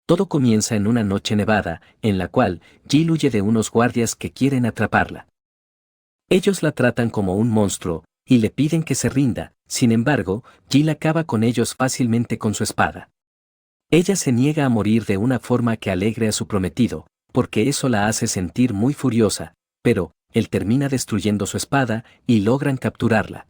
Todo comienza en una noche nevada, en la cual Jill huye de unos guardias que quieren atraparla. Ellos la tratan como un monstruo, y le piden que se rinda, sin embargo, Jill acaba con ellos fácilmente con su espada. Ella se niega a morir de una forma que alegre a su prometido, porque eso la hace sentir muy furiosa, pero, él termina destruyendo su espada, y logran capturarla.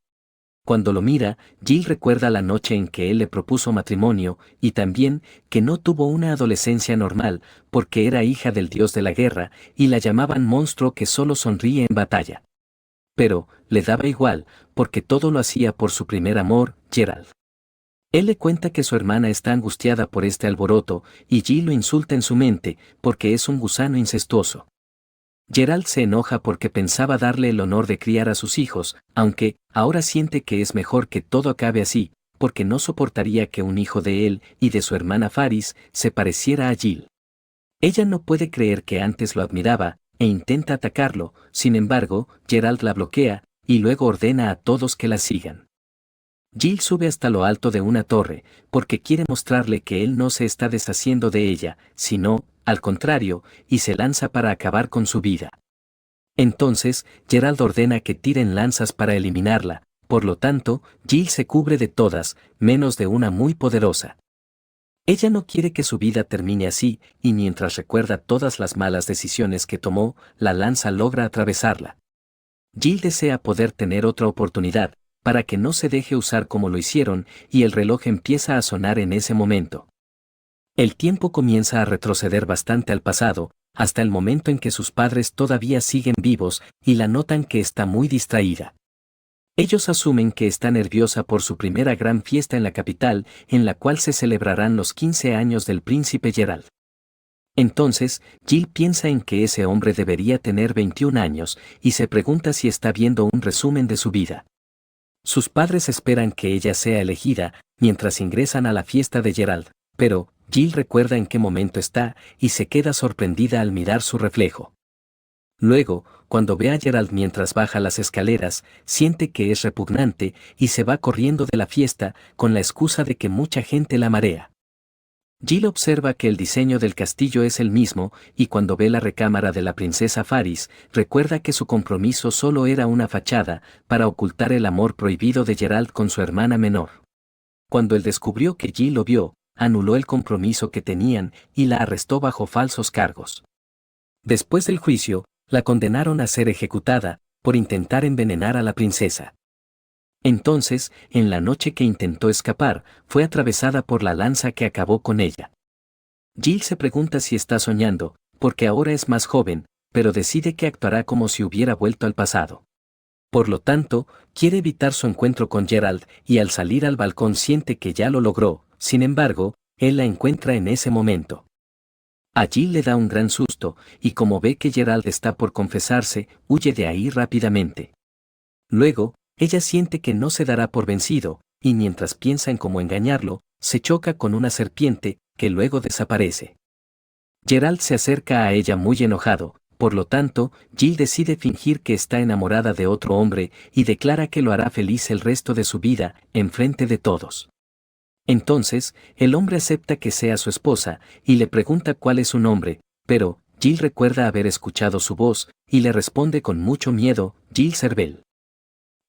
Cuando lo mira, Jill recuerda la noche en que él le propuso matrimonio, y también, que no tuvo una adolescencia normal, porque era hija del dios de la guerra, y la llamaban monstruo que solo sonríe en batalla. Pero, le daba igual, porque todo lo hacía por su primer amor, Geralt. Él le cuenta que su hermana está angustiada por este alboroto, y Jill lo insulta en su mente, porque es un gusano incestuoso. Geralt se enoja porque pensaba darle el honor de criar a sus hijos, aunque, ahora siente que es mejor que todo acabe así, porque no soportaría que un hijo de él y de su hermana Faris se pareciera a Jill. Ella no puede creer que antes lo admiraba, e intenta atacarlo, sin embargo, Geralt la bloquea, y luego ordena a todos que la sigan. Jill sube hasta lo alto de una torre, porque quiere mostrarle que él no se está deshaciendo de ella, sino, al contrario, y se lanza para acabar con su vida. Entonces, Geralt ordena que tiren lanzas para eliminarla, por lo tanto, Jill se cubre de todas, menos de una muy poderosa. Ella no quiere que su vida termine así, y mientras recuerda todas las malas decisiones que tomó, la lanza logra atravesarla. Jill desea poder tener otra oportunidad, para que no se deje usar como lo hicieron, y el reloj empieza a sonar en ese momento. El tiempo comienza a retroceder bastante al pasado, hasta el momento en que sus padres todavía siguen vivos, y la notan que está muy distraída. Ellos asumen que está nerviosa por su primera gran fiesta en la capital, en la cual se celebrarán los 15 años del príncipe Geralt. Entonces, Jill piensa en que ese hombre debería tener 21 años, y se pregunta si está viendo un resumen de su vida. Sus padres esperan que ella sea elegida, mientras ingresan a la fiesta de Geralt, pero, Jill recuerda en qué momento está, y se queda sorprendida al mirar su reflejo. Luego, cuando ve a Geralt mientras baja las escaleras, siente que es repugnante, y se va corriendo de la fiesta, con la excusa de que mucha gente la marea. Jill observa que el diseño del castillo es el mismo, y cuando ve la recámara de la princesa Faris, recuerda que su compromiso solo era una fachada, para ocultar el amor prohibido de Geralt con su hermana menor. Cuando él descubrió que Jill lo vio, anuló el compromiso que tenían, y la arrestó bajo falsos cargos. Después del juicio, la condenaron a ser ejecutada, por intentar envenenar a la princesa. Entonces, en la noche que intentó escapar, fue atravesada por la lanza que acabó con ella. Jill se pregunta si está soñando, porque ahora es más joven, pero decide que actuará como si hubiera vuelto al pasado. Por lo tanto, quiere evitar su encuentro con Geralt, y al salir al balcón siente que ya lo logró, sin embargo, él la encuentra en ese momento. A Jill le da un gran susto, y como ve que Geralt está por confesarse, huye de ahí rápidamente. Luego, ella siente que no se dará por vencido, y mientras piensa en cómo engañarlo, se choca con una serpiente, que luego desaparece. Geralt se acerca a ella muy enojado, por lo tanto, Jill decide fingir que está enamorada de otro hombre, y declara que lo hará feliz el resto de su vida, en frente de todos. Entonces, el hombre acepta que sea su esposa, y le pregunta cuál es su nombre, pero, Jill recuerda haber escuchado su voz, y le responde con mucho miedo, Jill Cervel.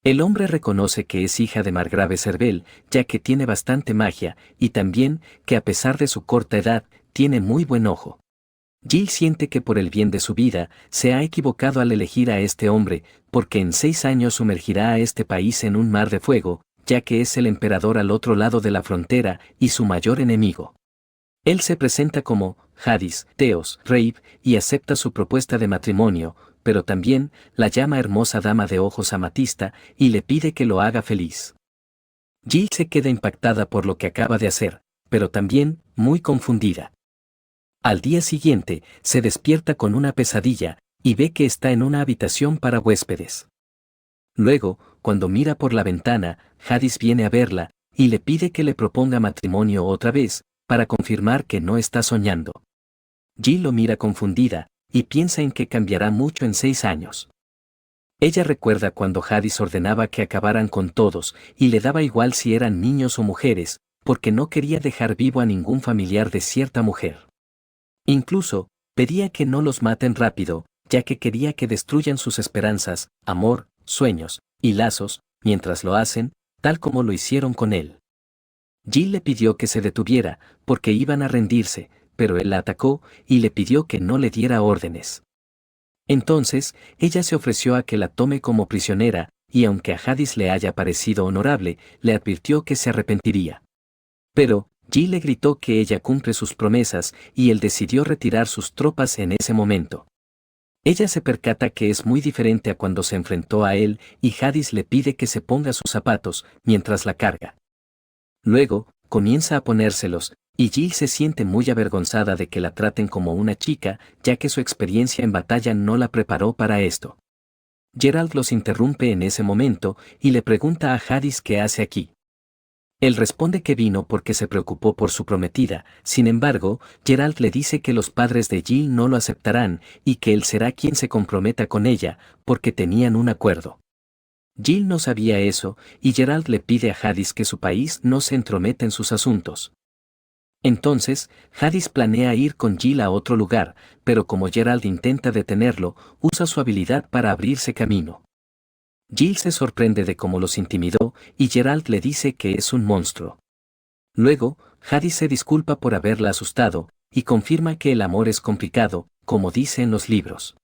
El hombre reconoce que es hija de Margrave Cervel, ya que tiene bastante magia, y también, que a pesar de su corta edad, tiene muy buen ojo. Jill siente que por el bien de su vida, se ha equivocado al elegir a este hombre, porque en 6 años sumergirá a este país en un mar de fuego, ya que es el emperador al otro lado de la frontera, y su mayor enemigo. Él se presenta como Hadis, Theos, Reib, y acepta su propuesta de matrimonio, pero también la llama hermosa dama de ojos amatista, y le pide que lo haga feliz. Jill se queda impactada por lo que acaba de hacer, pero también, muy confundida. Al día siguiente, se despierta con una pesadilla, y ve que está en una habitación para huéspedes. Luego, cuando mira por la ventana, Hadis viene a verla, y le pide que le proponga matrimonio otra vez, para confirmar que no está soñando. Jill lo mira confundida, y piensa en que cambiará mucho en 6 años. Ella recuerda cuando Hadis ordenaba que acabaran con todos, y le daba igual si eran niños o mujeres, porque no quería dejar vivo a ningún familiar de cierta mujer. Incluso, pedía que no los maten rápido, ya que quería que destruyan sus esperanzas, amor, sueños y lazos, mientras lo hacen, tal como lo hicieron con él. Jill le pidió que se detuviera, porque iban a rendirse, pero él la atacó y le pidió que no le diera órdenes. Entonces, ella se ofreció a que la tome como prisionera, y aunque a Jadis le haya parecido honorable, le advirtió que se arrepentiría. Pero, Jill le gritó que ella cumple sus promesas, y él decidió retirar sus tropas en ese momento. Ella se percata que es muy diferente a cuando se enfrentó a él, y Jadis le pide que se ponga sus zapatos, mientras la carga. Luego, comienza a ponérselos, y Jill se siente muy avergonzada de que la traten como una chica, ya que su experiencia en batalla no la preparó para esto. Geralt los interrumpe en ese momento, y le pregunta a Jadis qué hace aquí. Él responde que vino porque se preocupó por su prometida, sin embargo, Geralt le dice que los padres de Jill no lo aceptarán, y que él será quien se comprometa con ella, porque tenían un acuerdo. Jill no sabía eso, y Geralt le pide a Jadis que su país no se entrometa en sus asuntos. Entonces, Jadis planea ir con Jill a otro lugar, pero como Geralt intenta detenerlo, usa su habilidad para abrirse camino. Jill se sorprende de cómo los intimidó, y Geralt le dice que es un monstruo. Luego, Jadis se disculpa por haberla asustado, y confirma que el amor es complicado, como dice en los libros.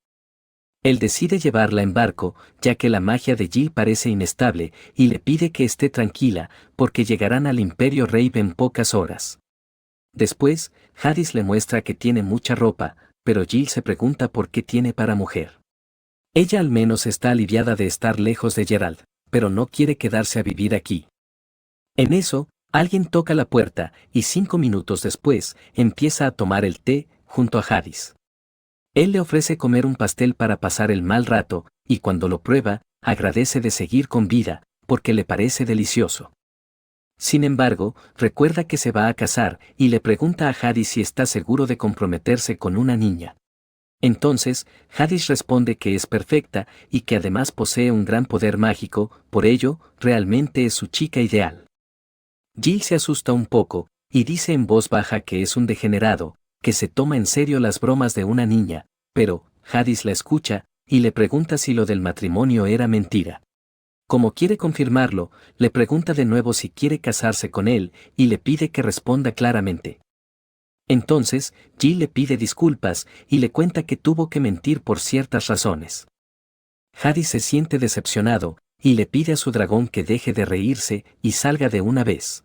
Él decide llevarla en barco, ya que la magia de Jill parece inestable, y le pide que esté tranquila, porque llegarán al Imperio Rave en pocas horas. Después, Jadis le muestra que tiene mucha ropa, pero Jill se pregunta por qué tiene para mujer. Ella al menos está aliviada de estar lejos de Geralt, pero no quiere quedarse a vivir aquí. En eso, alguien toca la puerta, y 5 minutos después, empieza a tomar el té, junto a Jadis. Él le ofrece comer un pastel para pasar el mal rato, y cuando lo prueba, agradece de seguir con vida, porque le parece delicioso. Sin embargo, recuerda que se va a casar, y le pregunta a Jadis si está seguro de comprometerse con una niña. Entonces, Jadis responde que es perfecta, y que además posee un gran poder mágico, por ello, realmente es su chica ideal. Jill se asusta un poco, y dice en voz baja que es un degenerado, que se toma en serio las bromas de una niña, pero, Jadis la escucha, y le pregunta si lo del matrimonio era mentira. Como quiere confirmarlo, le pregunta de nuevo si quiere casarse con él, y le pide que responda claramente. Entonces, Jill le pide disculpas, y le cuenta que tuvo que mentir por ciertas razones. Jadis se siente decepcionado, y le pide a su dragón que deje de reírse, y salga de una vez.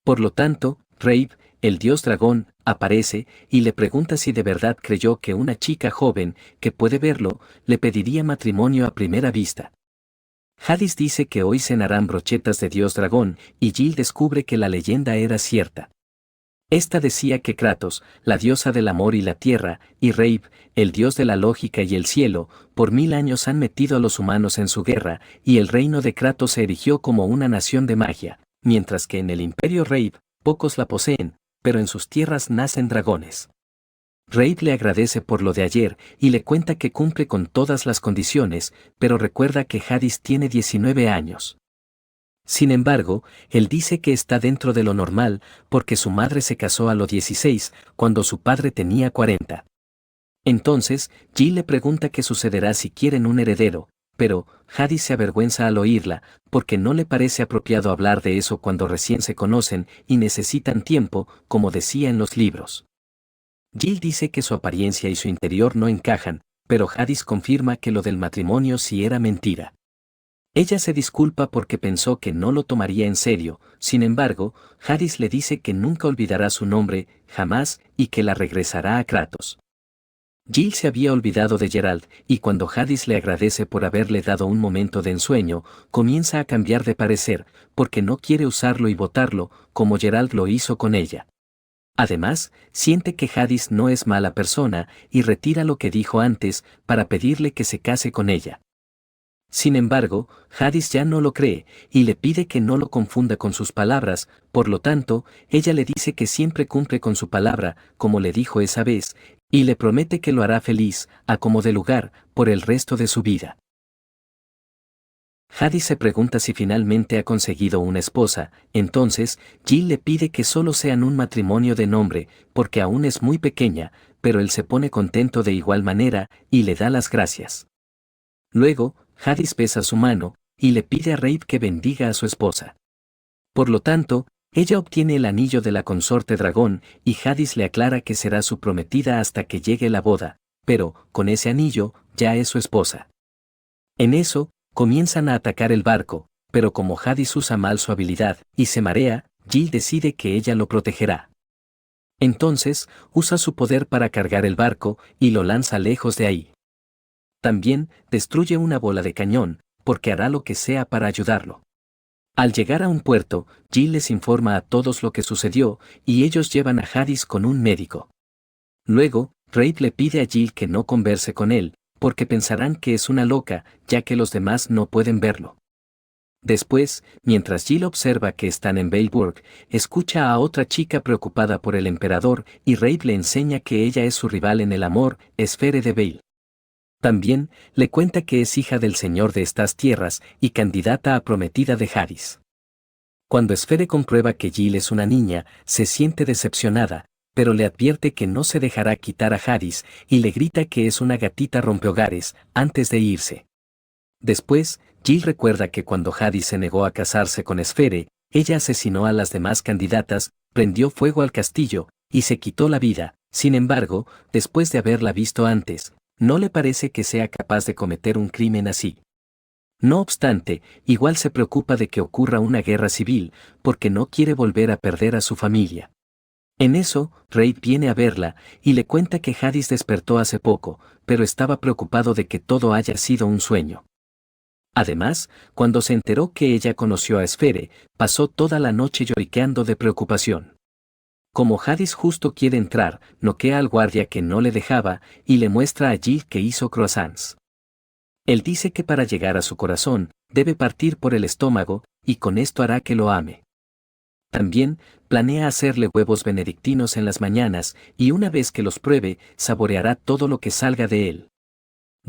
Por lo tanto, Rave, el dios dragón, aparece, y le pregunta si de verdad creyó que una chica joven, que puede verlo, le pediría matrimonio a primera vista. Jadis dice que hoy cenarán brochetas de dios dragón, y Jill descubre que la leyenda era cierta. Esta decía que Kratos, la diosa del amor y la tierra, y Rave, el dios de la lógica y el cielo, por 1000 años han metido a los humanos en su guerra, y el reino de Kratos se erigió como una nación de magia, mientras que en el Imperio Rave, pocos la poseen, pero en sus tierras nacen dragones. Rave le agradece por lo de ayer, y le cuenta que cumple con todas las condiciones, pero recuerda que Jadis tiene 19 años. Sin embargo, él dice que está dentro de lo normal, porque su madre se casó a los 16, cuando su padre tenía 40. Entonces, Jill le pregunta qué sucederá si quieren un heredero, pero Jadis se avergüenza al oírla, porque no le parece apropiado hablar de eso cuando recién se conocen y necesitan tiempo, como decía en los libros. Jill dice que su apariencia y su interior no encajan, pero Jadis confirma que lo del matrimonio sí era mentira. Ella se disculpa porque pensó que no lo tomaría en serio, sin embargo, Jadis le dice que nunca olvidará su nombre, jamás, y que la regresará a Kratos. Jill se había olvidado de Geralt, y cuando Jadis le agradece por haberle dado un momento de ensueño, comienza a cambiar de parecer, porque no quiere usarlo y botarlo, como Geralt lo hizo con ella. Además, siente que Jadis no es mala persona, y retira lo que dijo antes, para pedirle que se case con ella. Sin embargo, Jadis ya no lo cree, y le pide que no lo confunda con sus palabras, por lo tanto, ella le dice que siempre cumple con su palabra, como le dijo esa vez, y le promete que lo hará feliz, a como de lugar, por el resto de su vida. Hadis se pregunta si finalmente ha conseguido una esposa, entonces Jill le pide que solo sean un matrimonio de nombre, porque aún es muy pequeña, pero él se pone contento de igual manera y le da las gracias. Luego, Hadis besa su mano y le pide a Rafe que bendiga a su esposa. Por lo tanto, ella obtiene el anillo de la consorte dragón y Hadis le aclara que será su prometida hasta que llegue la boda, pero, con ese anillo, ya es su esposa. En eso, comienzan a atacar el barco, pero como Hadis usa mal su habilidad y se marea, Jill decide que ella lo protegerá. Entonces, usa su poder para cargar el barco y lo lanza lejos de ahí. También, destruye una bola de cañón, porque hará lo que sea para ayudarlo. Al llegar a un puerto, Jill les informa a todos lo que sucedió, y ellos llevan a Hadis con un médico. Luego, Rafe le pide a Jill que no converse con él, porque pensarán que es una loca, ya que los demás no pueden verlo. Después, mientras Jill observa que están en Veilburg, escucha a otra chica preocupada por el emperador y Rafe le enseña que ella es su rival en el amor, Esfere de Veil. También, le cuenta que es hija del señor de estas tierras y candidata a prometida de Hadis. Cuando Esfere comprueba que Jill es una niña, se siente decepcionada, pero le advierte que no se dejará quitar a Hadis y le grita que es una gatita rompehogares antes de irse. Después, Jill recuerda que cuando Hadis se negó a casarse con Esfere, ella asesinó a las demás candidatas, prendió fuego al castillo y se quitó la vida. Sin embargo, después de haberla visto antes, no le parece que sea capaz de cometer un crimen así. No obstante, igual se preocupa de que ocurra una guerra civil, porque no quiere volver a perder a su familia. En eso, Rafe viene a verla y le cuenta que Hadis despertó hace poco, pero estaba preocupado de que todo haya sido un sueño. Además, cuando se enteró que ella conoció a Esfere, pasó toda la noche lloriqueando de preocupación. Como Hadis justo quiere entrar, noquea al guardia que no le dejaba y le muestra a Jill que hizo croissants. Él dice que para llegar a su corazón, debe partir por el estómago, y con esto hará que lo ame. También, planea hacerle huevos benedictinos en las mañanas, y una vez que los pruebe, saboreará todo lo que salga de él.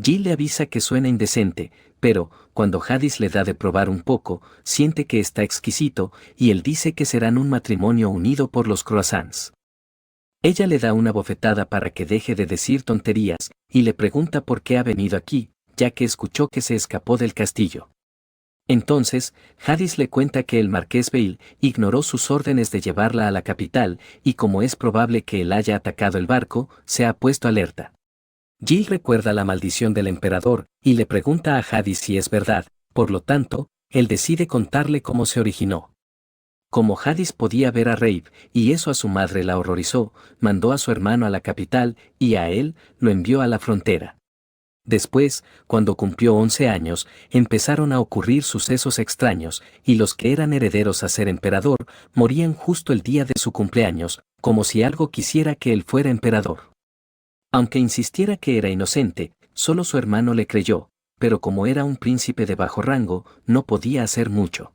Jill le avisa que suena indecente, pero, cuando Hadis le da de probar un poco, siente que está exquisito, y él dice que serán un matrimonio unido por los croissants. Ella le da una bofetada para que deje de decir tonterías, y le pregunta por qué ha venido aquí, ya que escuchó que se escapó del castillo. Entonces, Hadis le cuenta que el marqués Veil ignoró sus órdenes de llevarla a la capital, y como es probable que él haya atacado el barco, se ha puesto alerta. Jill recuerda la maldición del emperador, y le pregunta a Hadis si es verdad, por lo tanto, él decide contarle cómo se originó. Como Hadis podía ver a Rafe, y eso a su madre la horrorizó, mandó a su hermano a la capital, y a él, lo envió a la frontera. Después, cuando cumplió 11 años, empezaron a ocurrir sucesos extraños, y los que eran herederos a ser emperador, morían justo el día de su cumpleaños, como si algo quisiera que él fuera emperador. Aunque insistiera que era inocente, solo su hermano le creyó, pero como era un príncipe de bajo rango, no podía hacer mucho.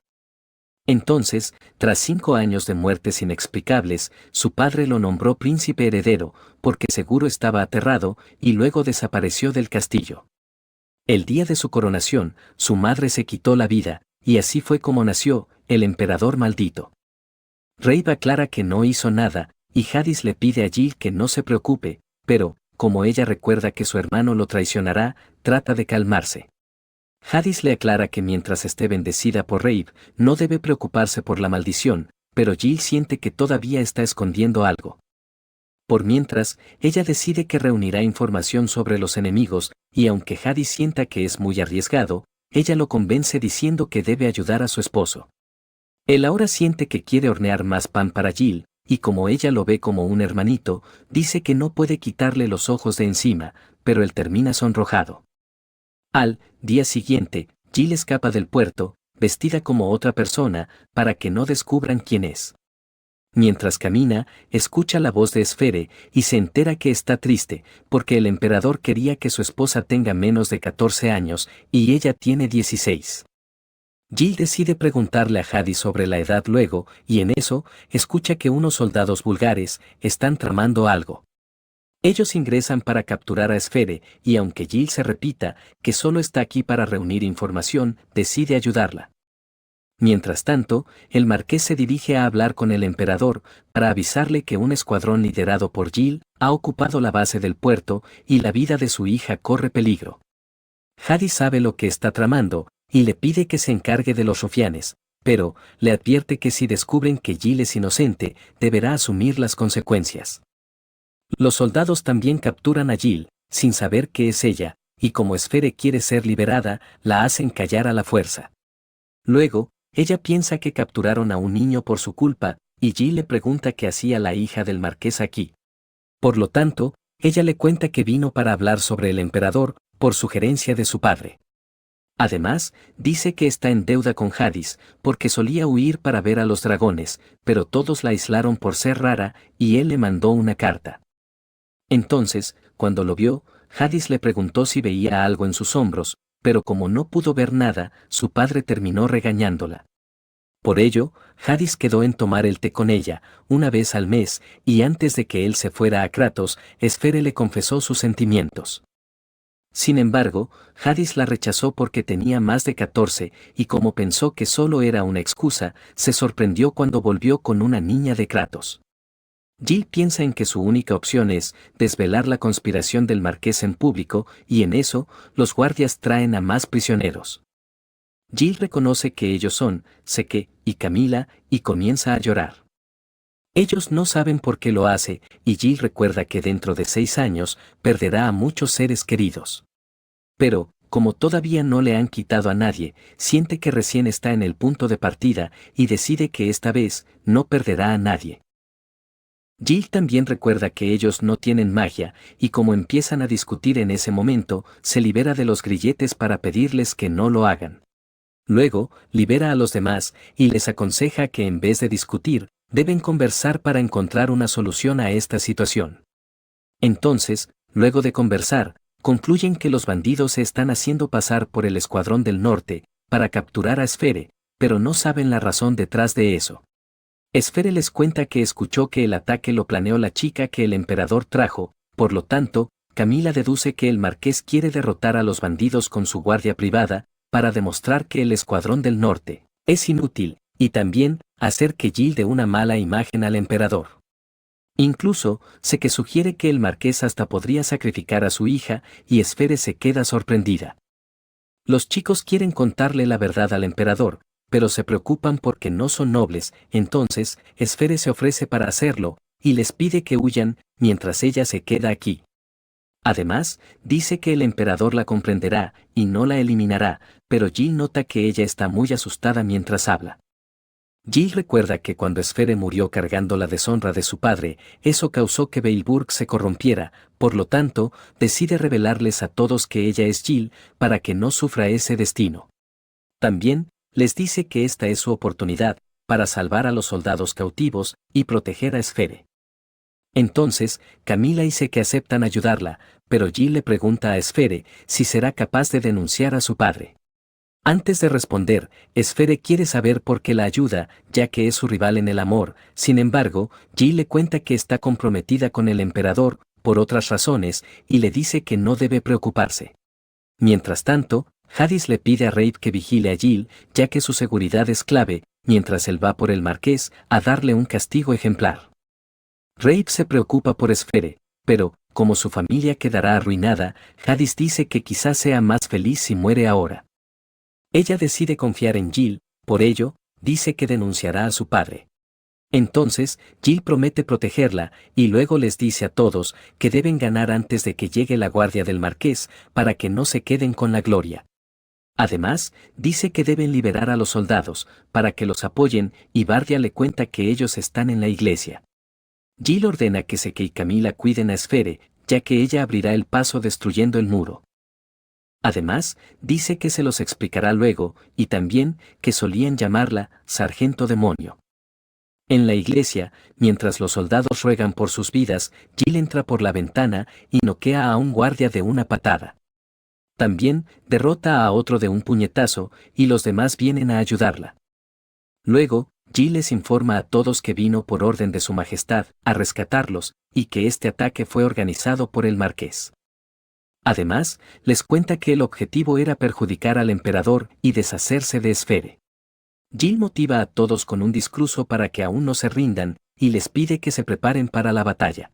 Entonces, tras 5 años de muertes inexplicables, su padre lo nombró príncipe heredero, porque seguro estaba aterrado, y luego desapareció del castillo. El día de su coronación, su madre se quitó la vida, y así fue como nació, el emperador maldito. Rafe aclara que no hizo nada, y Hadis le pide a Jill que no se preocupe, pero, como ella recuerda que su hermano lo traicionará, trata de calmarse. Hadis le aclara que mientras esté bendecida por Rafe, no debe preocuparse por la maldición, pero Jill siente que todavía está escondiendo algo. Por mientras, ella decide que reunirá información sobre los enemigos, y aunque Hadis sienta que es muy arriesgado, ella lo convence diciendo que debe ayudar a su esposo. Él ahora siente que quiere hornear más pan para Jill, y como ella lo ve como un hermanito, dice que no puede quitarle los ojos de encima, pero él termina sonrojado. Al día siguiente, Jill escapa del puerto, vestida como otra persona, para que no descubran quién es. Mientras camina, escucha la voz de Esfere y se entera que está triste, porque el emperador quería que su esposa tenga menos de 14 años, y ella tiene 16. Jill decide preguntarle a Hadis sobre la edad luego, y en eso, escucha que unos soldados vulgares están tramando algo. Ellos ingresan para capturar a Esfere, y aunque Jill se repita que solo está aquí para reunir información, decide ayudarla. Mientras tanto, el marqués se dirige a hablar con el emperador para avisarle que un escuadrón liderado por Jill ha ocupado la base del puerto y la vida de su hija corre peligro. Jadis sabe lo que está tramando y le pide que se encargue de los rufianes, pero le advierte que si descubren que Jill es inocente, deberá asumir las consecuencias. Los soldados también capturan a Jill, sin saber qué es ella, y como Esfere quiere ser liberada, la hacen callar a la fuerza. Luego, ella piensa que capturaron a un niño por su culpa, y Jill le pregunta qué hacía la hija del marqués aquí. Por lo tanto, ella le cuenta que vino para hablar sobre el emperador, por sugerencia de su padre. Además, dice que está en deuda con Jadis, porque solía huir para ver a los dragones, pero todos la aislaron por ser rara, y él le mandó una carta. Entonces, cuando lo vio, Jadis le preguntó si veía algo en sus hombros, pero como no pudo ver nada, su padre terminó regañándola. Por ello, Jadis quedó en tomar el té con ella, una vez al mes, y antes de que él se fuera a Kratos, Esfere le confesó sus sentimientos. Sin embargo, Jadis la rechazó porque tenía más de 14, y como pensó que solo era una excusa, se sorprendió cuando volvió con una niña de Kratos. Jill piensa en que su única opción es desvelar la conspiración del marqués en público, y en eso, los guardias traen a más prisioneros. Jill reconoce que ellos son Seke y Camila, y comienza a llorar. Ellos no saben por qué lo hace, y Jill recuerda que dentro de 6 años, perderá a muchos seres queridos. Pero, como todavía no le han quitado a nadie, siente que recién está en el punto de partida, y decide que esta vez, no perderá a nadie. Jill también recuerda que ellos no tienen magia, y como empiezan a discutir en ese momento, se libera de los grilletes para pedirles que no lo hagan. Luego, libera a los demás, y les aconseja que en vez de discutir, deben conversar para encontrar una solución a esta situación. Entonces, luego de conversar, concluyen que los bandidos se están haciendo pasar por el Escuadrón del Norte, para capturar a Esfere, pero no saben la razón detrás de eso. Esfere les cuenta que escuchó que el ataque lo planeó la chica que el emperador trajo, por lo tanto, Camila deduce que el marqués quiere derrotar a los bandidos con su guardia privada, para demostrar que el Escuadrón del Norte es inútil, y también hacer que Jill dé una mala imagen al emperador. Incluso, sé que sugiere que el marqués hasta podría sacrificar a su hija, y Esfere se queda sorprendida. Los chicos quieren contarle la verdad al emperador, pero se preocupan porque no son nobles, entonces, Esfere se ofrece para hacerlo, y les pide que huyan, mientras ella se queda aquí. Además, dice que el emperador la comprenderá, y no la eliminará, pero Jill nota que ella está muy asustada mientras habla. Jill recuerda que cuando Esfere murió cargando la deshonra de su padre, eso causó que Beilburg se corrompiera, por lo tanto, decide revelarles a todos que ella es Jill, para que no sufra ese destino. También, les dice que esta es su oportunidad, para salvar a los soldados cautivos, y proteger a Esfere. Entonces, Camila y Seke aceptan ayudarla, pero Jill le pregunta a Esfere si será capaz de denunciar a su padre. Antes de responder, Esfere quiere saber por qué la ayuda, ya que es su rival en el amor. Sin embargo, Jill le cuenta que está comprometida con el emperador, por otras razones, y le dice que no debe preocuparse. Mientras tanto, Jadis le pide a Rafe que vigile a Jill, ya que su seguridad es clave, mientras él va por el marqués a darle un castigo ejemplar. Rafe se preocupa por Esfere, pero, como su familia quedará arruinada, Jadis dice que quizás sea más feliz si muere ahora. Ella decide confiar en Jill, por ello, dice que denunciará a su padre. Entonces, Jill promete protegerla, y luego les dice a todos que deben ganar antes de que llegue la guardia del marqués, para que no se queden con la gloria. Además, dice que deben liberar a los soldados, para que los apoyen, y Bardia le cuenta que ellos están en la iglesia. Jill ordena que Seke y Camila cuiden a Esfere, ya que ella abrirá el paso destruyendo el muro. Además, dice que se los explicará luego, y también que solían llamarla Sargento Demonio. En la iglesia, mientras los soldados ruegan por sus vidas, Jill entra por la ventana y noquea a un guardia de una patada. También derrota a otro de un puñetazo, y los demás vienen a ayudarla. Luego, Jill les informa a todos que vino por orden de su majestad a rescatarlos y que este ataque fue organizado por el marqués. Además, les cuenta que el objetivo era perjudicar al emperador y deshacerse de Esfere. Jill motiva a todos con un discurso para que aún no se rindan y les pide que se preparen para la batalla.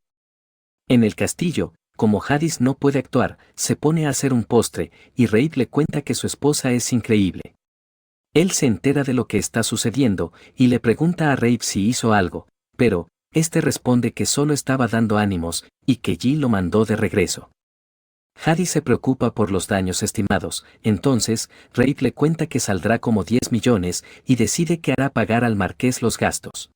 En el castillo, como Jadis no puede actuar, se pone a hacer un postre y Rafe le cuenta que su esposa es increíble. Él se entera de lo que está sucediendo y le pregunta a Rafe si hizo algo, pero este responde que solo estaba dando ánimos y que Jill lo mandó de regreso. Jadis se preocupa por los daños estimados, entonces Rafe le cuenta que saldrá como 10 millones y decide que hará pagar al marqués los gastos.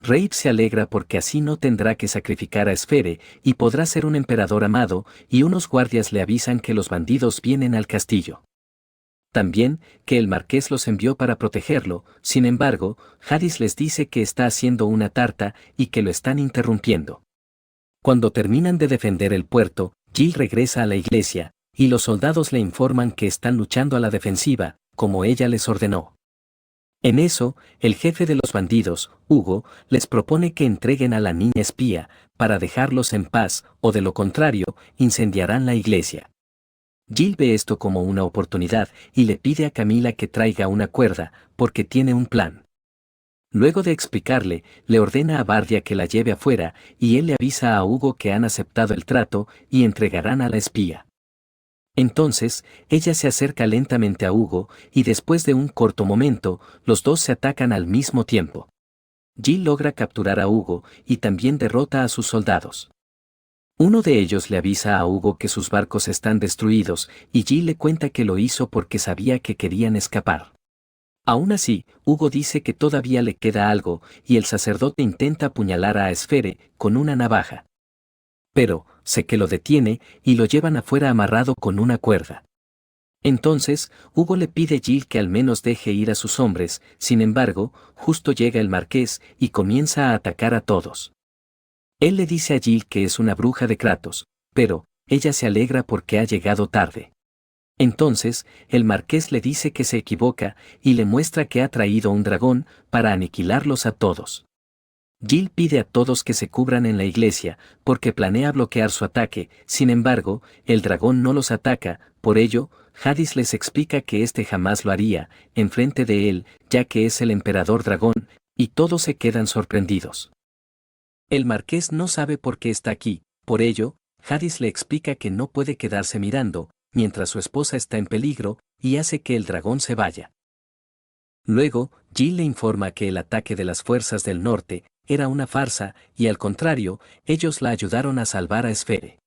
Rafe se alegra porque así no tendrá que sacrificar a Esfere y podrá ser un emperador amado, y unos guardias le avisan que los bandidos vienen al castillo. También, que el marqués los envió para protegerlo, sin embargo, Jadis les dice que está haciendo una tarta y que lo están interrumpiendo. Cuando terminan de defender el puerto, Jill regresa a la iglesia, y los soldados le informan que están luchando a la defensiva, como ella les ordenó. En eso, el jefe de los bandidos, Hugo, les propone que entreguen a la niña espía, para dejarlos en paz, o de lo contrario, incendiarán la iglesia. Jill ve esto como una oportunidad y le pide a Camila que traiga una cuerda, porque tiene un plan. Luego de explicarle, le ordena a Bardia que la lleve afuera, y él le avisa a Hugo que han aceptado el trato y entregarán a la espía. Entonces, ella se acerca lentamente a Hugo, y después de un corto momento, los dos se atacan al mismo tiempo. Jill logra capturar a Hugo, y también derrota a sus soldados. Uno de ellos le avisa a Hugo que sus barcos están destruidos, y Jill le cuenta que lo hizo porque sabía que querían escapar. Aún así, Hugo dice que todavía le queda algo, y el sacerdote intenta apuñalar a Esfere con una navaja. Pero, sé que lo detiene, y lo llevan afuera amarrado con una cuerda. Entonces, Hugo le pide a Jill que al menos deje ir a sus hombres, sin embargo, justo llega el marqués y comienza a atacar a todos. Él le dice a Jill que es una bruja de Kratos, pero ella se alegra porque ha llegado tarde. Entonces, el marqués le dice que se equivoca y le muestra que ha traído un dragón para aniquilarlos a todos. Jill pide a todos que se cubran en la iglesia, porque planea bloquear su ataque, sin embargo, el dragón no los ataca, por ello, Jadis les explica que este jamás lo haría, enfrente de él, ya que es el emperador dragón, y todos se quedan sorprendidos. El marqués no sabe por qué está aquí, por ello, Jadis le explica que no puede quedarse mirando, mientras su esposa está en peligro, y hace que el dragón se vaya. Luego, Jill le informa que el ataque de las fuerzas del norte era una farsa, y al contrario, ellos la ayudaron a salvar a Esfere.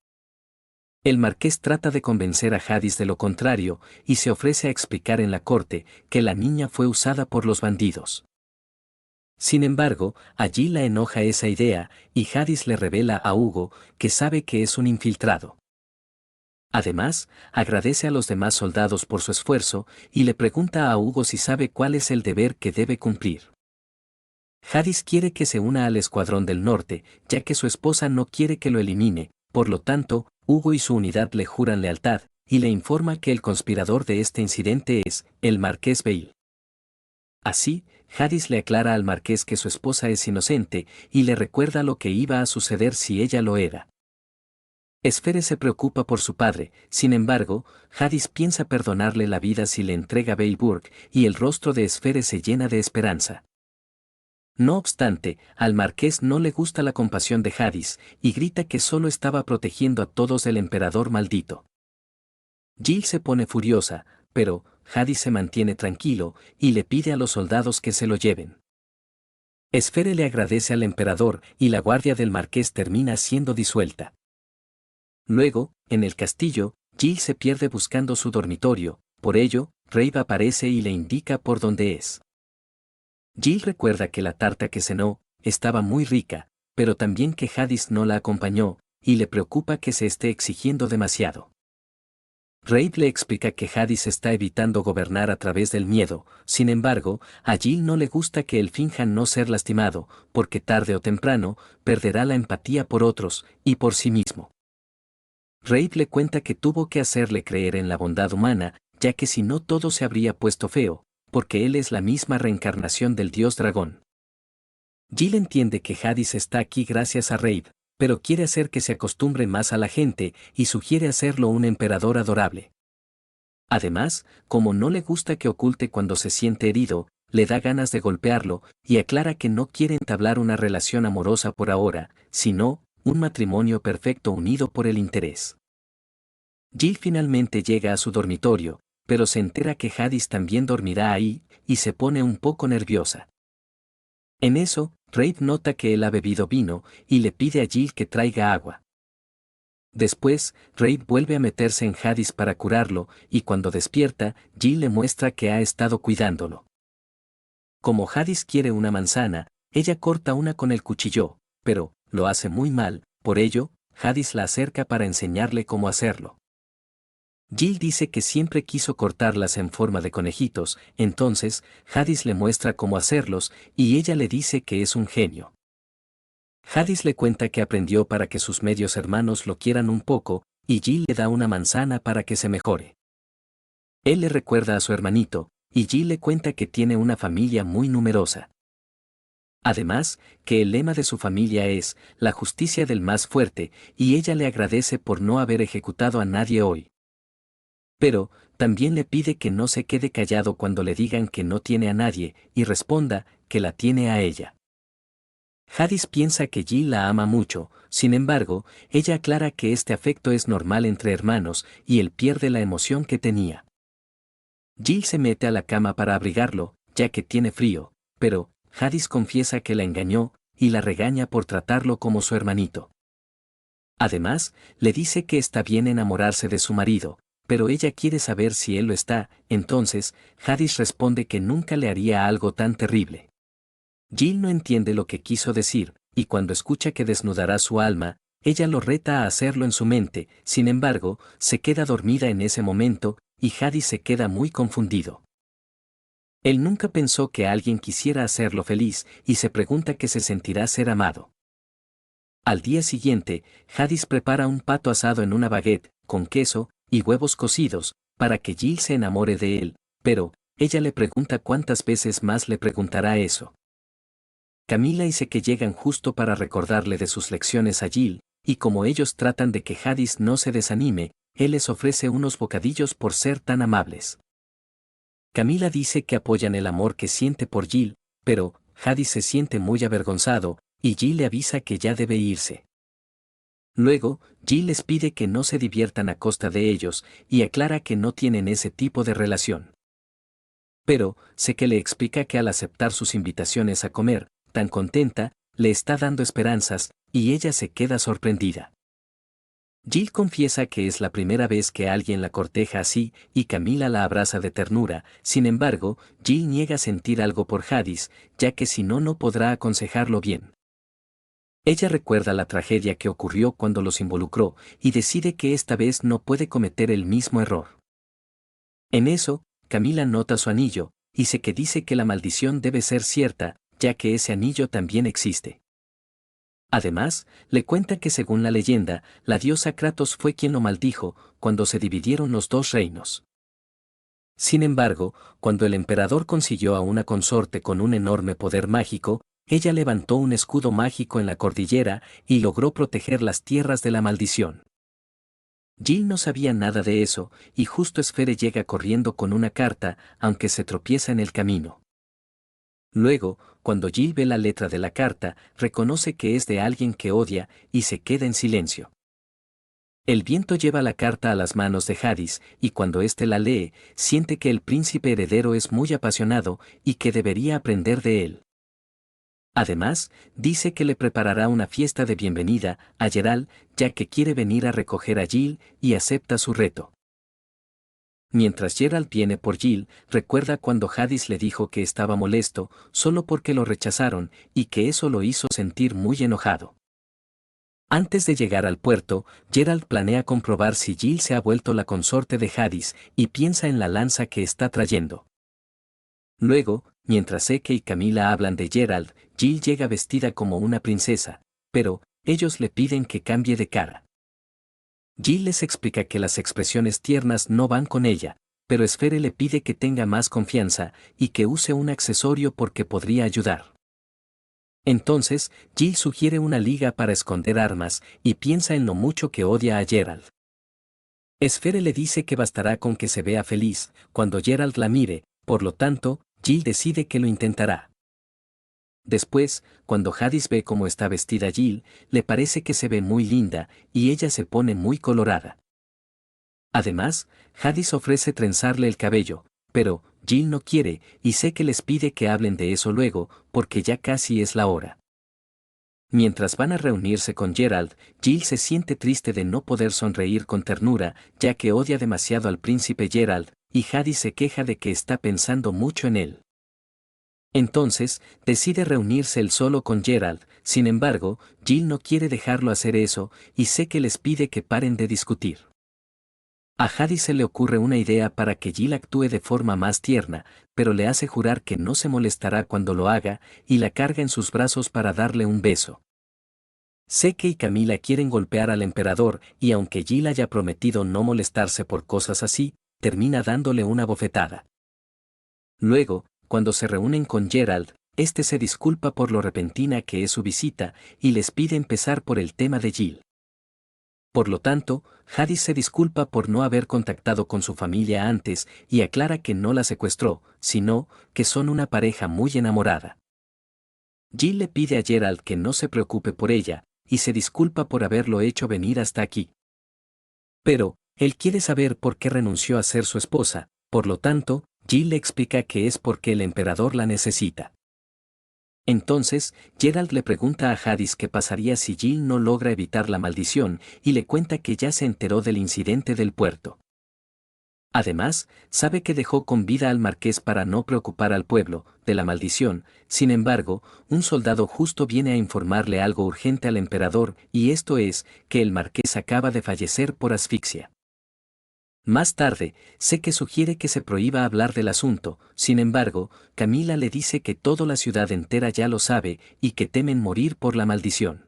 El marqués trata de convencer a Jadis de lo contrario, y se ofrece a explicar en la corte que la niña fue usada por los bandidos. Sin embargo, a Jill la enoja esa idea, y Jadis le revela a Hugo que sabe que es un infiltrado. Además, agradece a los demás soldados por su esfuerzo y le pregunta a Hugo si sabe cuál es el deber que debe cumplir. Jadis quiere que se una al Escuadrón del Norte, ya que su esposa no quiere que lo elimine, por lo tanto, Hugo y su unidad le juran lealtad, y le informa que el conspirador de este incidente es el marqués Bale. Así, Jadis le aclara al marqués que su esposa es inocente y le recuerda lo que iba a suceder si ella lo era. Esfere se preocupa por su padre, sin embargo, Jadis piensa perdonarle la vida si le entrega Baleburg, y el rostro de Esfere se llena de esperanza. No obstante, al marqués no le gusta la compasión de Jadis, y grita que solo estaba protegiendo a todos del emperador maldito. Jill se pone furiosa, pero Jadis se mantiene tranquilo, y le pide a los soldados que se lo lleven. Esfere le agradece al emperador, y la guardia del marqués termina siendo disuelta. Luego, en el castillo, Jill se pierde buscando su dormitorio, por ello, Rafe aparece y le indica por dónde es. Jill recuerda que la tarta que cenó estaba muy rica, pero también que Jadis no la acompañó, y le preocupa que se esté exigiendo demasiado. Rafe le explica que Jadis está evitando gobernar a través del miedo, sin embargo, a Jill no le gusta que él finja no ser lastimado, porque tarde o temprano, perderá la empatía por otros, y por sí mismo. Rafe le cuenta que tuvo que hacerle creer en la bondad humana, ya que si no todo se habría puesto feo, porque él es la misma reencarnación del dios dragón. Jill entiende que Hades está aquí gracias a Raid, pero quiere hacer que se acostumbre más a la gente y sugiere hacerlo un emperador adorable. Además, como no le gusta que oculte cuando se siente herido, le da ganas de golpearlo y aclara que no quiere entablar una relación amorosa por ahora, sino un matrimonio perfecto unido por el interés. Jill finalmente llega a su dormitorio, pero se entera que Hades también dormirá ahí, y se pone un poco nerviosa. En eso, Raid nota que él ha bebido vino, y le pide a Jill que traiga agua. Después, Raid vuelve a meterse en Hades para curarlo, y cuando despierta, Jill le muestra que ha estado cuidándolo. Como Hades quiere una manzana, ella corta una con el cuchillo, pero lo hace muy mal, por ello, Hades la acerca para enseñarle cómo hacerlo. Jill dice que siempre quiso cortarlas en forma de conejitos, entonces, Hades le muestra cómo hacerlos, y ella le dice que es un genio. Hades le cuenta que aprendió para que sus medios hermanos lo quieran un poco, y Jill le da una manzana para que se mejore. Él le recuerda a su hermanito, y Jill le cuenta que tiene una familia muy numerosa. Además, que el lema de su familia es, la justicia del más fuerte, y ella le agradece por no haber ejecutado a nadie hoy. Pero, también le pide que no se quede callado cuando le digan que no tiene a nadie, y responda, que la tiene a ella. Hades piensa que Jill la ama mucho, sin embargo, ella aclara que este afecto es normal entre hermanos, y él pierde la emoción que tenía. Jill se mete a la cama para abrigarlo, ya que tiene frío, pero, Hades confiesa que la engañó, y la regaña por tratarlo como su hermanito. Además, le dice que está bien enamorarse de su marido, pero ella quiere saber si él lo está, entonces, Hades responde que nunca le haría algo tan terrible. Jill no entiende lo que quiso decir, y cuando escucha que desnudará su alma, ella lo reta a hacerlo en su mente, sin embargo, se queda dormida en ese momento, y Hades se queda muy confundido. Él nunca pensó que alguien quisiera hacerlo feliz, y se pregunta qué se sentirá ser amado. Al día siguiente, Hades prepara un pato asado en una baguette, con queso, y huevos cocidos, para que Jill se enamore de él, pero, ella le pregunta cuántas veces más le preguntará eso. Camila y Seke llegan justo para recordarle de sus lecciones a Jill, y como ellos tratan de que Hades no se desanime, él les ofrece unos bocadillos por ser tan amables. Camila dice que apoyan el amor que siente por Jill, pero, Hades se siente muy avergonzado, y Jill le avisa que ya debe irse. Luego, Jill les pide que no se diviertan a costa de ellos, y aclara que no tienen ese tipo de relación. Pero, Seke le explica que al aceptar sus invitaciones a comer, tan contenta, le está dando esperanzas, y ella se queda sorprendida. Jill confiesa que es la primera vez que alguien la corteja así, y Camila la abraza de ternura, sin embargo, Jill niega sentir algo por Hades, ya que si no, no podrá aconsejarlo bien. Ella recuerda la tragedia que ocurrió cuando los involucró, y decide que esta vez no puede cometer el mismo error. En eso, Camila nota su anillo, y Seke dice que la maldición debe ser cierta, ya que ese anillo también existe. Además, le cuenta que según la leyenda, la diosa Kratos fue quien lo maldijo, cuando se dividieron los dos reinos. Sin embargo, cuando el emperador consiguió a una consorte con un enorme poder mágico, ella levantó un escudo mágico en la cordillera y logró proteger las tierras de la maldición. Jill no sabía nada de eso, y justo Sfere llega corriendo con una carta, aunque se tropieza en el camino. Luego, cuando Jill ve la letra de la carta, reconoce que es de alguien que odia, y se queda en silencio. El viento lleva la carta a las manos de Hades, y cuando éste la lee, siente que el príncipe heredero es muy apasionado, y que debería aprender de él. Además, dice que le preparará una fiesta de bienvenida a Geralt, ya que quiere venir a recoger a Jill, y acepta su reto. Mientras Geralt viene por Jill, recuerda cuando Hades le dijo que estaba molesto, solo porque lo rechazaron, y que eso lo hizo sentir muy enojado. Antes de llegar al puerto, Geralt planea comprobar si Jill se ha vuelto la consorte de Hades, y piensa en la lanza que está trayendo. Luego, mientras Seke y Camila hablan de Geralt, Jill llega vestida como una princesa, pero, ellos le piden que cambie de cara. Jill les explica que las expresiones tiernas no van con ella, pero Esfere le pide que tenga más confianza y que use un accesorio porque podría ayudar. Entonces, Jill sugiere una liga para esconder armas y piensa en lo mucho que odia a Geralt. Esfere le dice que bastará con que se vea feliz cuando Geralt la mire, por lo tanto, Jill decide que lo intentará. Después, cuando Hades ve cómo está vestida Jill, le parece que se ve muy linda y ella se pone muy colorada. Además, Hades ofrece trenzarle el cabello, pero Jill no quiere y sé que les pide que hablen de eso luego porque ya casi es la hora. Mientras van a reunirse con Geralt, Jill se siente triste de no poder sonreír con ternura, ya que odia demasiado al príncipe Geralt, y Hades se queja de que está pensando mucho en él. Entonces, decide reunirse él solo con Geralt, sin embargo, Jill no quiere dejarlo hacer eso, y sé que les pide que paren de discutir. A Hades se le ocurre una idea para que Jill actúe de forma más tierna, pero le hace jurar que no se molestará cuando lo haga, y la carga en sus brazos para darle un beso. Seke y Camila quieren golpear al emperador, y aunque Jill haya prometido no molestarse por cosas así, termina dándole una bofetada. Luego, cuando se reúnen con Geralt, este se disculpa por lo repentina que es su visita, y les pide empezar por el tema de Jill. Por lo tanto, Hades se disculpa por no haber contactado con su familia antes y aclara que no la secuestró, sino que son una pareja muy enamorada. Jill le pide a Geralt que no se preocupe por ella, y se disculpa por haberlo hecho venir hasta aquí. Pero, él quiere saber por qué renunció a ser su esposa, por lo tanto, Jill le explica que es porque el emperador la necesita. Entonces, Geralt le pregunta a Hades qué pasaría si Jill no logra evitar la maldición, y le cuenta que ya se enteró del incidente del puerto. Además, sabe que dejó con vida al marqués para no preocupar al pueblo de la maldición. Sin embargo, un soldado justo viene a informarle algo urgente al emperador, y esto es, que el marqués acaba de fallecer por asfixia. Más tarde, Seke sugiere que se prohíba hablar del asunto, sin embargo, Camila le dice que toda la ciudad entera ya lo sabe y que temen morir por la maldición.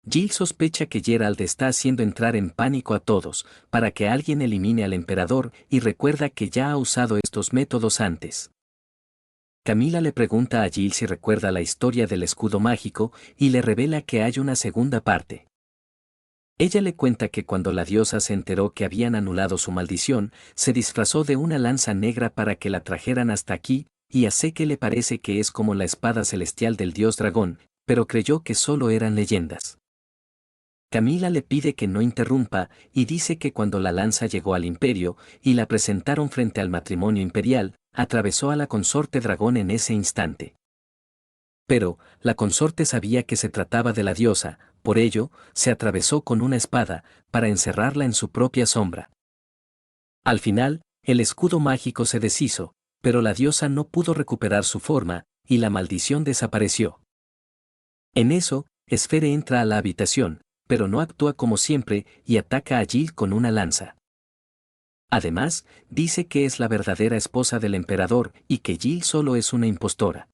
Jill sospecha que Geralt está haciendo entrar en pánico a todos, para que alguien elimine al emperador, y recuerda que ya ha usado estos métodos antes. Camila le pregunta a Jill si recuerda la historia del escudo mágico, y le revela que hay una segunda parte. Ella le cuenta que cuando la diosa se enteró que habían anulado su maldición, se disfrazó de una lanza negra para que la trajeran hasta aquí, y a Seke le parece que es como la espada celestial del dios dragón, pero creyó que solo eran leyendas. Camila le pide que no interrumpa, y dice que cuando la lanza llegó al imperio, y la presentaron frente al matrimonio imperial, atravesó a la consorte dragón en ese instante. Pero, la consorte sabía que se trataba de la diosa, por ello, se atravesó con una espada, para encerrarla en su propia sombra. Al final, el escudo mágico se deshizo, pero la diosa no pudo recuperar su forma, y la maldición desapareció. En eso, Esfere entra a la habitación, pero no actúa como siempre y ataca a Jill con una lanza. Además, dice que es la verdadera esposa del emperador y que Jill solo es una impostora.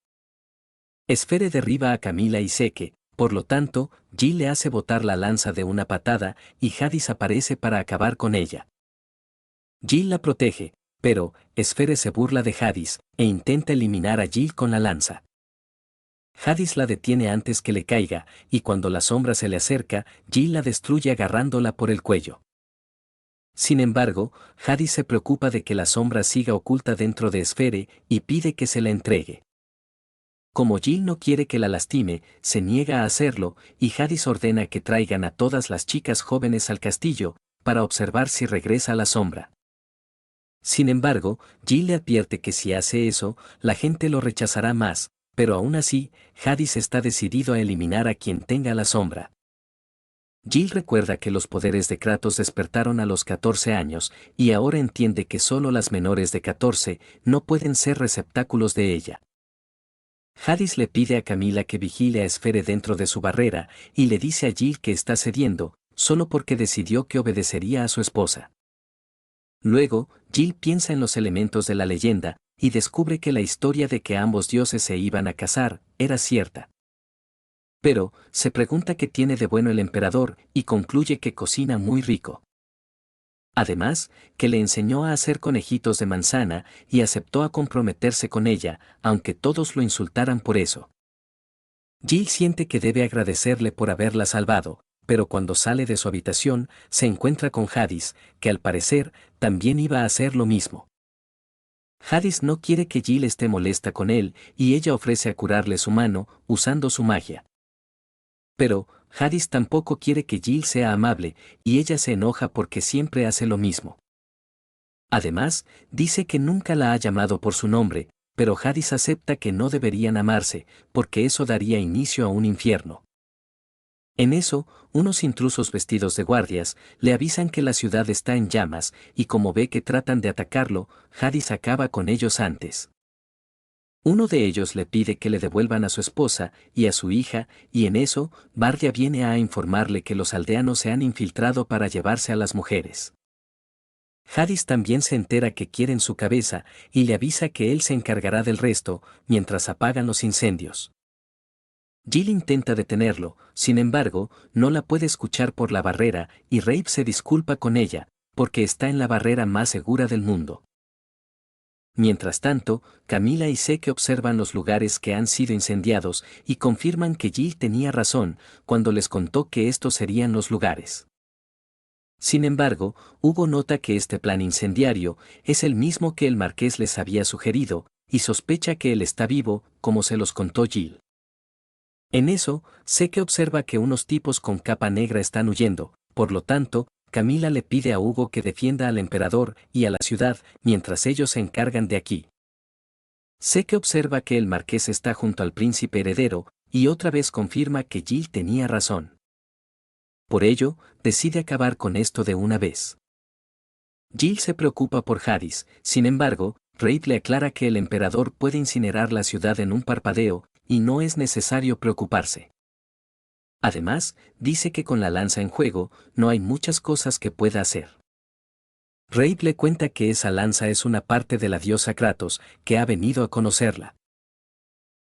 Esfere derriba a Camila y Seke, por lo tanto, Jill le hace botar la lanza de una patada y Hades aparece para acabar con ella. Jill la protege, pero Esfere se burla de Hades e intenta eliminar a Jill con la lanza. Hades la detiene antes que le caiga, y cuando la sombra se le acerca, Jill la destruye agarrándola por el cuello. Sin embargo, Hades se preocupa de que la sombra siga oculta dentro de Esfere y pide que se la entregue. Como Jill no quiere que la lastime, se niega a hacerlo, y Hades ordena que traigan a todas las chicas jóvenes al castillo, para observar si regresa la sombra. Sin embargo, Jill le advierte que si hace eso, la gente lo rechazará más, pero aún así, Hades está decidido a eliminar a quien tenga la sombra. Jill recuerda que los poderes de Kratos despertaron a los 14 años, y ahora entiende que solo las menores de 14 no pueden ser receptáculos de ella. Hades le pide a Camila que vigile a Esfere dentro de su barrera, y le dice a Jill que está cediendo, solo porque decidió que obedecería a su esposa. Luego, Jill piensa en los elementos de la leyenda, y descubre que la historia de que ambos dioses se iban a casar, era cierta. Pero, se pregunta qué tiene de bueno el emperador, y concluye que cocina muy rico. Además, que le enseñó a hacer conejitos de manzana y aceptó a comprometerse con ella, aunque todos lo insultaran por eso. Jill siente que debe agradecerle por haberla salvado, pero cuando sale de su habitación, se encuentra con Jadis, que al parecer, también iba a hacer lo mismo. Jadis no quiere que Jill esté molesta con él, y ella ofrece a curarle su mano, usando su magia. Pero, Jadis tampoco quiere que Jill sea amable, y ella se enoja porque siempre hace lo mismo. Además, dice que nunca la ha llamado por su nombre, pero Jadis acepta que no deberían amarse, porque eso daría inicio a un infierno. En eso, unos intrusos vestidos de guardias le avisan que la ciudad está en llamas, y como ve que tratan de atacarlo, Jadis acaba con ellos antes. Uno de ellos le pide que le devuelvan a su esposa y a su hija, y en eso, Bardia viene a informarle que los aldeanos se han infiltrado para llevarse a las mujeres. Jadis también se entera que quieren su cabeza, y le avisa que él se encargará del resto, mientras apagan los incendios. Jill intenta detenerlo, sin embargo, no la puede escuchar por la barrera, y Rafe se disculpa con ella, porque está en la barrera más segura del mundo. Mientras tanto, Camila y Seke observan los lugares que han sido incendiados y confirman que Jill tenía razón cuando les contó que estos serían los lugares. Sin embargo, Hugo nota que este plan incendiario es el mismo que el marqués les había sugerido, y sospecha que él está vivo, como se los contó Jill. En eso, Seke observa que unos tipos con capa negra están huyendo, por lo tanto, Camila le pide a Hugo que defienda al emperador y a la ciudad mientras ellos se encargan de aquí. Seke observa que el marqués está junto al príncipe heredero, y otra vez confirma que Jill tenía razón. Por ello, decide acabar con esto de una vez. Jill se preocupa por Jadis, sin embargo, Reid le aclara que el emperador puede incinerar la ciudad en un parpadeo, y no es necesario preocuparse. Además, dice que con la lanza en juego, no hay muchas cosas que pueda hacer. Reid le cuenta que esa lanza es una parte de la diosa Kratos, que ha venido a conocerla.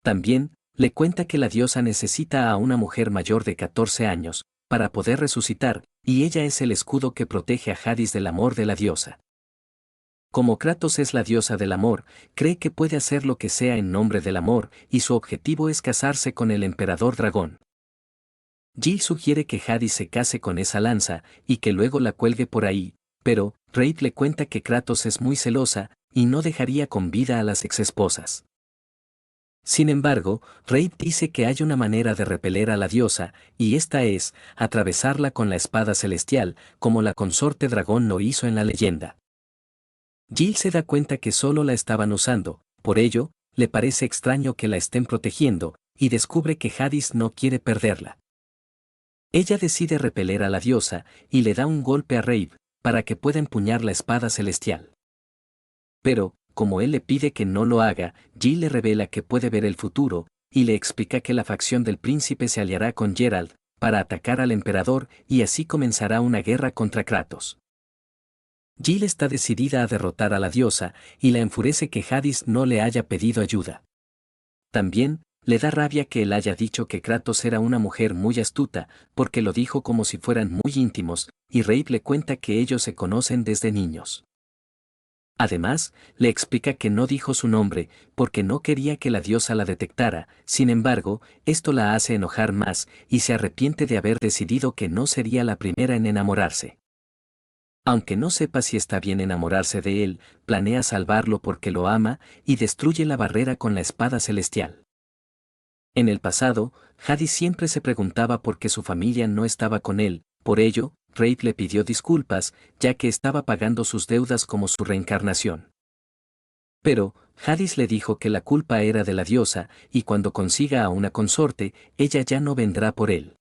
También, le cuenta que la diosa necesita a una mujer mayor de 14 años, para poder resucitar, y ella es el escudo que protege a Jadis del amor de la diosa. Como Kratos es la diosa del amor, cree que puede hacer lo que sea en nombre del amor, y su objetivo es casarse con el emperador dragón. Jill sugiere que Jadis se case con esa lanza, y que luego la cuelgue por ahí, pero, Reid le cuenta que Kratos es muy celosa, y no dejaría con vida a las exesposas. Sin embargo, Reid dice que hay una manera de repeler a la diosa, y esta es, atravesarla con la espada celestial, como la consorte dragón lo hizo en la leyenda. Jill se da cuenta que solo la estaban usando, por ello, le parece extraño que la estén protegiendo, y descubre que Jadis no quiere perderla. Ella decide repeler a la diosa, y le da un golpe a Reid, para que pueda empuñar la espada celestial. Pero, como él le pide que no lo haga, Jill le revela que puede ver el futuro, y le explica que la facción del príncipe se aliará con Geralt, para atacar al emperador, y así comenzará una guerra contra Kratos. Jill está decidida a derrotar a la diosa, y la enfurece que Jadis no le haya pedido ayuda. También, le da rabia que él haya dicho que Kratos era una mujer muy astuta, porque lo dijo como si fueran muy íntimos, y Reid le cuenta que ellos se conocen desde niños. Además, le explica que no dijo su nombre, porque no quería que la diosa la detectara, sin embargo, esto la hace enojar más, y se arrepiente de haber decidido que no sería la primera en enamorarse. Aunque no sepa si está bien enamorarse de él, planea salvarlo porque lo ama, y destruye la barrera con la espada celestial. En el pasado, Jadis siempre se preguntaba por qué su familia no estaba con él, por ello, Reid le pidió disculpas, ya que estaba pagando sus deudas como su reencarnación. Pero, Jadis le dijo que la culpa era de la diosa, y cuando consiga a una consorte, ella ya no vendrá por él.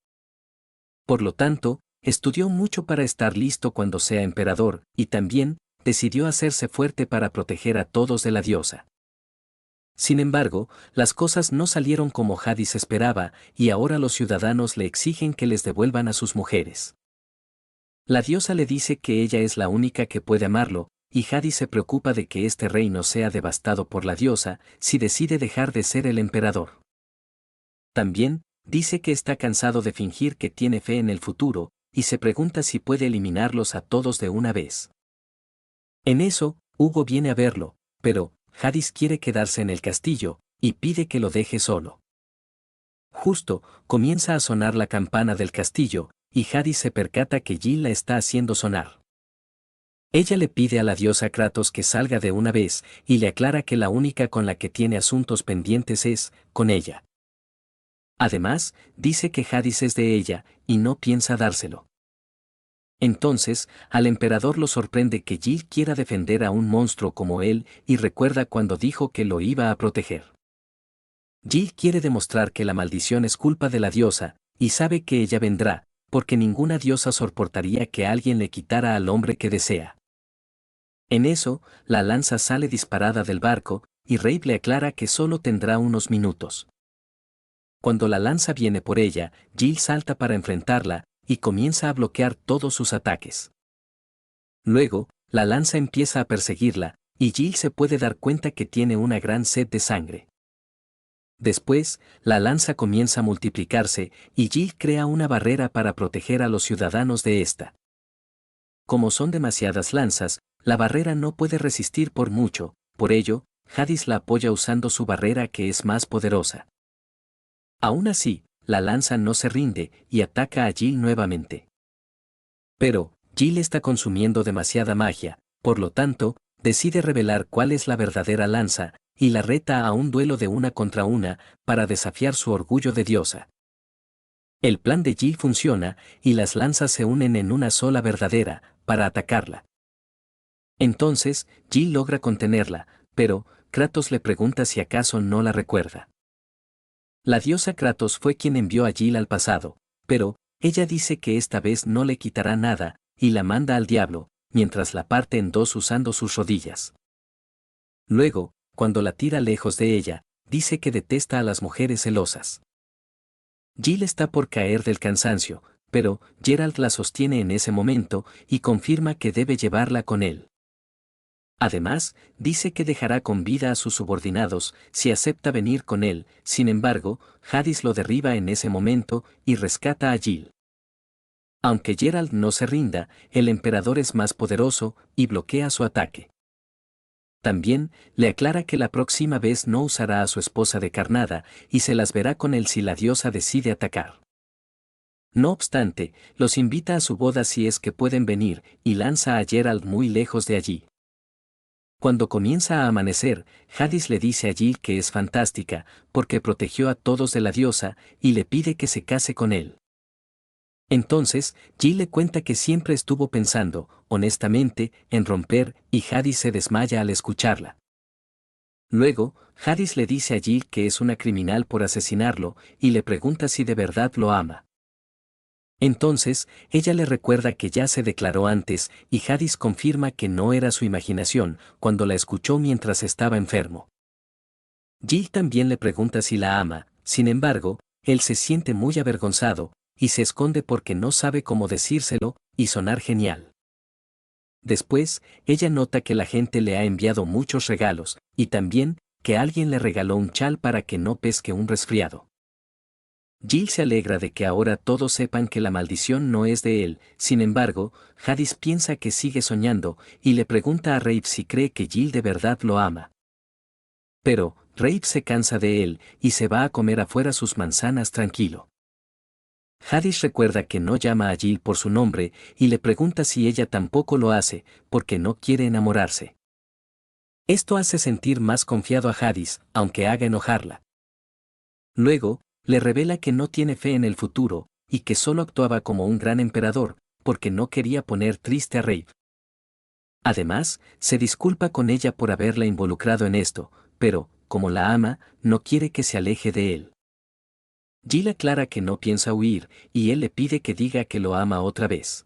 Por lo tanto, estudió mucho para estar listo cuando sea emperador, y también, decidió hacerse fuerte para proteger a todos de la diosa. Sin embargo, las cosas no salieron como Jadis esperaba, y ahora los ciudadanos le exigen que les devuelvan a sus mujeres. La diosa le dice que ella es la única que puede amarlo, y Jadis se preocupa de que este reino sea devastado por la diosa si decide dejar de ser el emperador. También, dice que está cansado de fingir que tiene fe en el futuro, y se pregunta si puede eliminarlos a todos de una vez. En eso, Hugo viene a verlo, pero Jadis quiere quedarse en el castillo, y pide que lo deje solo. Justo, comienza a sonar la campana del castillo, y Jadis se percata que Jill la está haciendo sonar. Ella le pide a la diosa Kratos que salga de una vez, y le aclara que la única con la que tiene asuntos pendientes es, con ella. Además, dice que Jadis es de ella, y no piensa dárselo. Entonces, al emperador lo sorprende que Jill quiera defender a un monstruo como él, y recuerda cuando dijo que lo iba a proteger. Jill quiere demostrar que la maldición es culpa de la diosa, y sabe que ella vendrá, porque ninguna diosa soportaría que alguien le quitara al hombre que desea. En eso, la lanza sale disparada del barco, y Rafe le aclara que solo tendrá unos minutos. Cuando la lanza viene por ella, Jill salta para enfrentarla, y comienza a bloquear todos sus ataques. Luego, la lanza empieza a perseguirla, y Jill se puede dar cuenta que tiene una gran sed de sangre. Después, la lanza comienza a multiplicarse, y Jill crea una barrera para proteger a los ciudadanos de esta. Como son demasiadas lanzas, la barrera no puede resistir por mucho, por ello, Jadis la apoya usando su barrera que es más poderosa. Aún así, la lanza no se rinde y ataca a Jill nuevamente. Pero, Jill está consumiendo demasiada magia, por lo tanto, decide revelar cuál es la verdadera lanza, y la reta a un duelo de una contra una, para desafiar su orgullo de diosa. El plan de Jill funciona, y las lanzas se unen en una sola verdadera, para atacarla. Entonces, Jill logra contenerla, pero, Kratos le pregunta si acaso no la recuerda. La diosa Kratos fue quien envió a Jill al pasado, pero, ella dice que esta vez no le quitará nada, y la manda al diablo, mientras la parte en dos usando sus rodillas. Luego, cuando la tira lejos de ella, dice que detesta a las mujeres celosas. Jill está por caer del cansancio, pero Geralt la sostiene en ese momento y confirma que debe llevarla con él. Además, dice que dejará con vida a sus subordinados si acepta venir con él, sin embargo, Jadis lo derriba en ese momento y rescata a Jill. Aunque Geralt no se rinda, el emperador es más poderoso y bloquea su ataque. También, le aclara que la próxima vez no usará a su esposa de carnada y se las verá con él si la diosa decide atacar. No obstante, los invita a su boda si es que pueden venir, y lanza a Geralt muy lejos de allí. Cuando comienza a amanecer, Jadis le dice a Jill que es fantástica, porque protegió a todos de la diosa, y le pide que se case con él. Entonces, Jill le cuenta que siempre estuvo pensando, honestamente, en romper, y Jadis se desmaya al escucharla. Luego, Jadis le dice a Jill que es una criminal por asesinarlo, y le pregunta si de verdad lo ama. Entonces, ella le recuerda que ya se declaró antes, y Jadis confirma que no era su imaginación, cuando la escuchó mientras estaba enfermo. Jill también le pregunta si la ama, sin embargo, él se siente muy avergonzado, y se esconde porque no sabe cómo decírselo, y sonar genial. Después, ella nota que la gente le ha enviado muchos regalos, y también, que alguien le regaló un chal para que no pesque un resfriado. Jill se alegra de que ahora todos sepan que la maldición no es de él, sin embargo, Jadis piensa que sigue soñando, y le pregunta a Rafe si cree que Jill de verdad lo ama. Pero, Rafe se cansa de él, y se va a comer afuera sus manzanas tranquilo. Jadis recuerda que no llama a Jill por su nombre, y le pregunta si ella tampoco lo hace, porque no quiere enamorarse. Esto hace sentir más confiado a Jadis, aunque haga enojarla. Luego, le revela que no tiene fe en el futuro, y que solo actuaba como un gran emperador, porque no quería poner triste a Rafe. Además, se disculpa con ella por haberla involucrado en esto, pero, como la ama, no quiere que se aleje de él. Jill aclara que no piensa huir, y él le pide que diga que lo ama otra vez.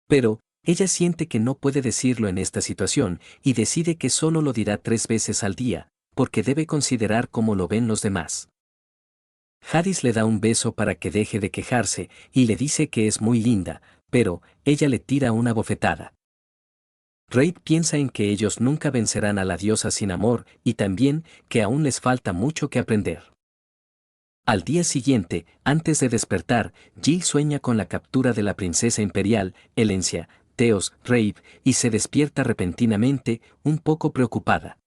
Pero, ella siente que no puede decirlo en esta situación, y decide que solo lo dirá 3 veces al día, porque debe considerar cómo lo ven los demás. Jadis le da un beso para que deje de quejarse, y le dice que es muy linda, pero, ella le tira una bofetada. Rafe piensa en que ellos nunca vencerán a la diosa sin amor, y también, que aún les falta mucho que aprender. Al día siguiente, antes de despertar, Jill sueña con la captura de la princesa imperial, Helencia, aleteos, Rave, y se despierta repentinamente, un poco preocupada.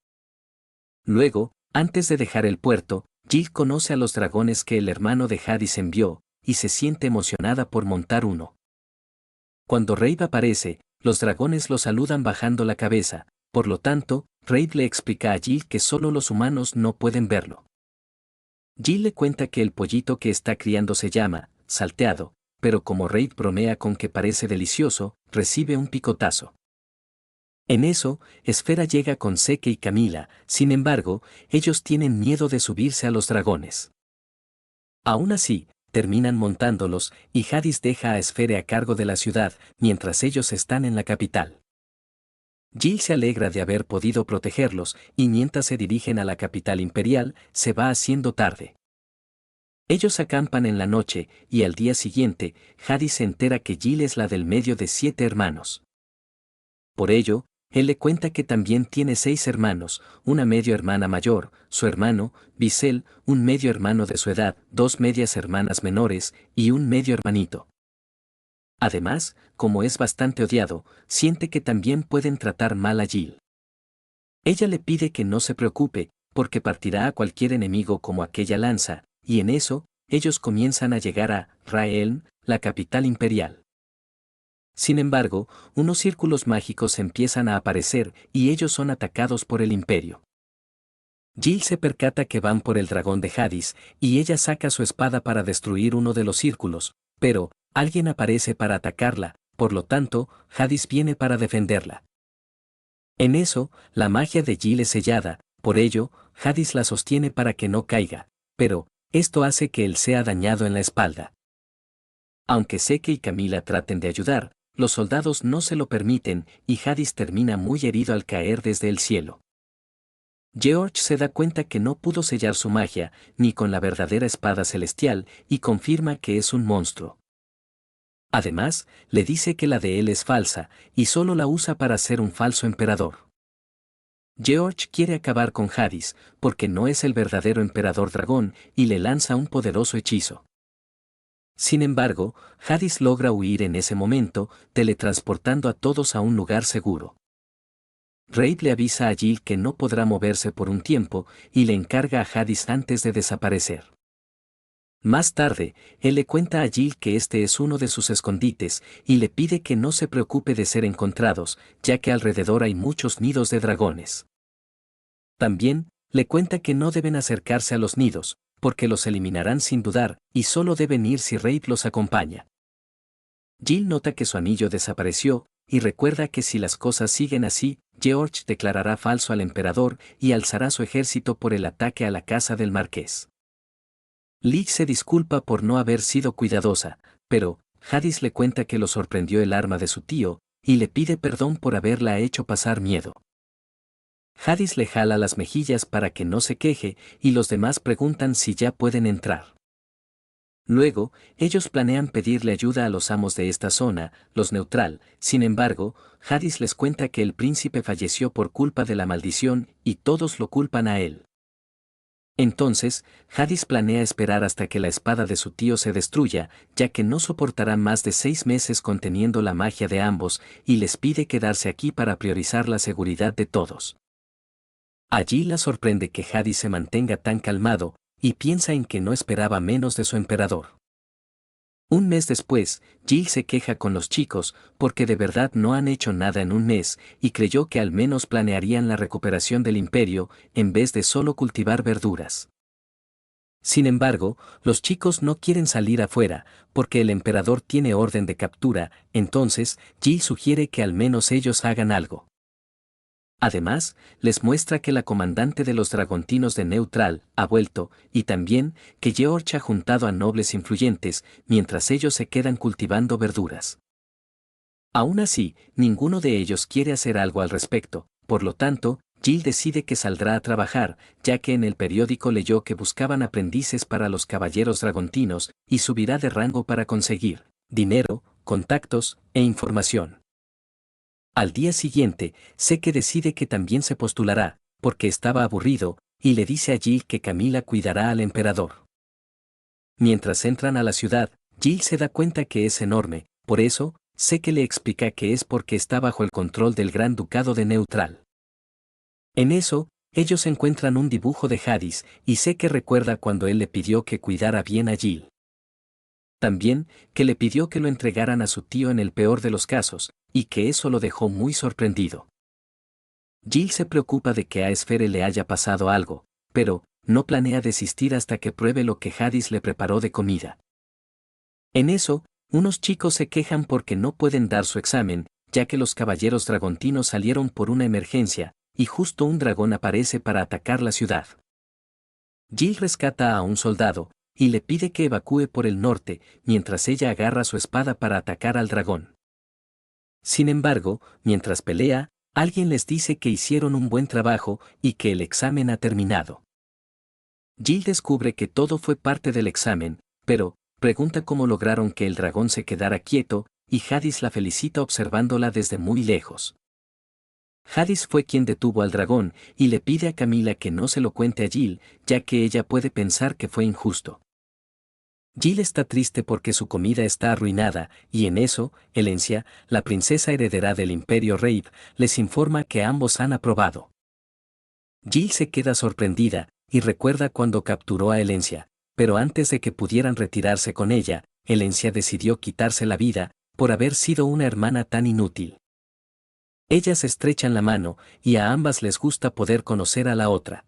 Luego, antes de dejar el puerto, Jill conoce a los dragones que el hermano de Hades envió, y se siente emocionada por montar uno. Cuando Rave aparece, los dragones lo saludan bajando la cabeza, por lo tanto, Rave le explica a Jill que solo los humanos no pueden verlo. Jill le cuenta que el pollito que está criando se llama salteado, pero como Rave bromea con que parece delicioso, recibe un picotazo. En eso, Esfera llega con Seke y Camila, sin embargo, ellos tienen miedo de subirse a los dragones. Aún así, terminan montándolos, y Hades deja a Esfera a cargo de la ciudad, mientras ellos están en la capital. Jill se alegra de haber podido protegerlos, y mientras se dirigen a la capital imperial, se va haciendo tarde. Ellos acampan en la noche, y al día siguiente, Hades se entera que Jill es la del medio de 7 hermanos. Por ello, él le cuenta que también tiene 6 hermanos, una medio hermana mayor, su hermano, Visel, un medio hermano de su edad, 2 medias hermanas menores, y un medio hermanito. Además, como es bastante odiado, siente que también pueden tratar mal a Jill. Ella le pide que no se preocupe, porque partirá a cualquier enemigo como aquella lanza, y en eso, ellos comienzan a llegar a Raelm, la capital imperial. Sin embargo, unos círculos mágicos empiezan a aparecer y ellos son atacados por el imperio. Jill se percata que van por el dragón de Hades, y ella saca su espada para destruir uno de los círculos, pero alguien aparece para atacarla, por lo tanto, Hades viene para defenderla. En eso, la magia de Jill es sellada, por ello, Hades la sostiene para que no caiga, pero esto hace que él sea dañado en la espalda. Aunque Seke y Camila traten de ayudar, los soldados no se lo permiten y Hades termina muy herido al caer desde el cielo. George se da cuenta que no pudo sellar su magia, ni con la verdadera espada celestial, y confirma que es un monstruo. Además, le dice que la de él es falsa, y solo la usa para ser un falso emperador. George quiere acabar con Hades, porque no es el verdadero emperador dragón, y le lanza un poderoso hechizo. Sin embargo, Hades logra huir en ese momento, teletransportando a todos a un lugar seguro. Rave le avisa a Jill que no podrá moverse por un tiempo, y le encarga a Hades antes de desaparecer. Más tarde, él le cuenta a Jill que este es uno de sus escondites, y le pide que no se preocupe de ser encontrados, ya que alrededor hay muchos nidos de dragones. También, le cuenta que no deben acercarse a los nidos, porque los eliminarán sin dudar, y solo deben ir si Rave los acompaña. Jill nota que su anillo desapareció, y recuerda que si las cosas siguen así, George declarará falso al emperador y alzará su ejército por el ataque a la casa del marqués. Lee se disculpa por no haber sido cuidadosa, pero Hades le cuenta que lo sorprendió el arma de su tío, y le pide perdón por haberla hecho pasar miedo. Hades le jala las mejillas para que no se queje, y los demás preguntan si ya pueden entrar. Luego, ellos planean pedirle ayuda a los amos de esta zona, los Neutral, sin embargo, Hades les cuenta que el príncipe falleció por culpa de la maldición, y todos lo culpan a él. Entonces, Hades planea esperar hasta que la espada de su tío se destruya, ya que no soportará más de 6 meses conteniendo la magia de ambos, y les pide quedarse aquí para priorizar la seguridad de todos. Allí la sorprende que Hades se mantenga tan calmado, y piensa en que no esperaba menos de su emperador. Un mes después, Jill se queja con los chicos, porque de verdad no han hecho nada en un mes, y creyó que al menos planearían la recuperación del imperio, en vez de solo cultivar verduras. Sin embargo, los chicos no quieren salir afuera, porque el emperador tiene orden de captura, entonces, Jill sugiere que al menos ellos hagan algo. Además, les muestra que la comandante de los dragontinos de Neutral ha vuelto, y también que George ha juntado a nobles influyentes, mientras ellos se quedan cultivando verduras. Aún así, ninguno de ellos quiere hacer algo al respecto, por lo tanto, Jill decide que saldrá a trabajar, ya que en el periódico leyó que buscaban aprendices para los caballeros dragontinos, y subirá de rango para conseguir dinero, contactos e información. Al día siguiente, Seke decide que también se postulará, porque estaba aburrido, y le dice a Jill que Camila cuidará al emperador. Mientras entran a la ciudad, Jill se da cuenta que es enorme, por eso, sé que le explica que es porque está bajo el control del Gran Ducado de Neutral. En eso, ellos encuentran un dibujo de Hadis, y sé que recuerda cuando él le pidió que cuidara bien a Jill. También, que le pidió que lo entregaran a su tío en el peor de los casos, y que eso lo dejó muy sorprendido. Jill se preocupa de que a Esfere le haya pasado algo, pero no planea desistir hasta que pruebe lo que Hadis le preparó de comida. En eso, unos chicos se quejan porque no pueden dar su examen, ya que los caballeros dragontinos salieron por una emergencia, y justo un dragón aparece para atacar la ciudad. Jill rescata a un soldado, y le pide que evacúe por el norte, mientras ella agarra su espada para atacar al dragón. Sin embargo, mientras pelea, alguien les dice que hicieron un buen trabajo y que el examen ha terminado. Jill descubre que todo fue parte del examen, pero pregunta cómo lograron que el dragón se quedara quieto, y Hadis la felicita observándola desde muy lejos. Hadis fue quien detuvo al dragón, y le pide a Camila que no se lo cuente a Jill, ya que ella puede pensar que fue injusto. Jill está triste porque su comida está arruinada, y en eso, Elencia, la princesa heredera del Imperio Rave, les informa que ambos han aprobado. Jill se queda sorprendida, y recuerda cuando capturó a Elencia, pero antes de que pudieran retirarse con ella, Elencia decidió quitarse la vida, por haber sido una hermana tan inútil. Ellas estrechan la mano, y a ambas les gusta poder conocer a la otra.